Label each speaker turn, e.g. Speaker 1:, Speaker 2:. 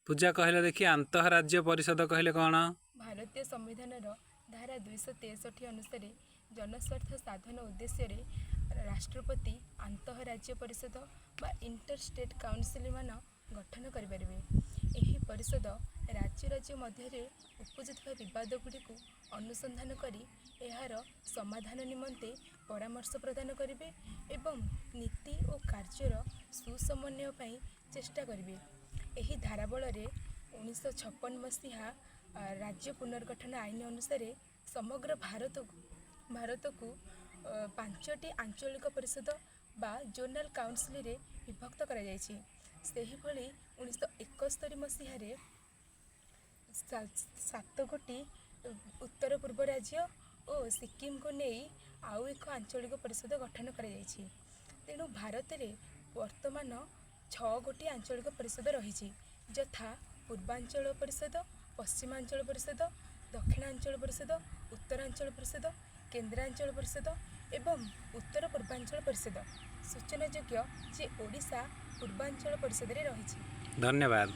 Speaker 1: ପୂଜା କହିଲେ ଦେଖି ଆନ୍ତଃରାଜ୍ୟ ପରିଷଦ କହିଲେ କ'ଣ?
Speaker 2: ଭାରତୀୟ ସମ୍ବିଧାନର ଧାରା 263 ଅନୁସାରେ ଜନସ୍ୱାର୍ଥ ସାଧନ ଉଦ୍ଦେଶ୍ୟରେ ରାଷ୍ଟ୍ରପତି ଆନ୍ତଃରାଜ୍ୟ ପରିଷଦ ବା ଇଣ୍ଟରଷ୍ଟେଟ୍ କାଉନସିଲମାନ ଗଠନ କରିପାରିବେ। ଏହି ପରିଷଦ ରାଜ୍ୟ ମଧ୍ୟରେ ଉପୁଜୁଥିବା ବିବାଦଗୁଡ଼ିକୁ ଅନୁସନ୍ଧାନ କରି ଏହାର ସମାଧାନ ନିମନ୍ତେ ପରାମର୍ଶ ପ୍ରଦାନ କରିବେ ଏବଂ ନୀତି ଓ କାର୍ଯ୍ୟର ସୁସମନ୍ୱୟ ପାଇଁ ଚେଷ୍ଟା କରିବେ। ଏହି ଧାରାବଳରେ 1956 ମସିହା ରାଜ୍ୟ ପୁନର୍ଗଠନ ଆଇନ ଅନୁସାରେ ସମଗ୍ର ଭାରତକୁ 5ଟି ଆଞ୍ଚଳିକ ପରିଷଦ ବା ଜୋନାଲ କାଉନସିଲରେ ବିଭକ୍ତ କରାଯାଇଛି। ସେହିଭଳି 1971 ମସିହାରେ 7ଗୋଟି ଉତ୍ତର ପୂର୍ବ ରାଜ୍ୟ ଓ ସିକିମକୁ ନେଇ ଆଉ ଏକ ଆଞ୍ଚଳିକ ପରିଷଦ ଗଠନ କରାଯାଇଛି। ତେଣୁ ଭାରତରେ ବର୍ତ୍ତମାନ 6ଗୋଟି ଆଞ୍ଚଳିକ ପରିଷଦ ରହିଛି, ଯଥା ପୂର୍ବାଞ୍ଚଳ ପରିଷଦ, ପଶ୍ଚିମାଞ୍ଚଳ ପରିଷଦ, ଦକ୍ଷିଣାଞ୍ଚଳ ପରିଷଦ, ଉତ୍ତରାଞ୍ଚଳ ପରିଷଦ, କେନ୍ଦ୍ରାଞ୍ଚଳ ପରିଷଦ ଏବଂ ଉତ୍ତର ପୂର୍ବାଞ୍ଚଳ ପରିଷଦ। ସୂଚନାଯୋଗ୍ୟ ଯେ ଓଡ଼ିଶା ପୂର୍ବାଞ୍ଚଳ ପରିଷଦରେ ରହିଛି।
Speaker 1: ଧନ୍ୟବାଦ।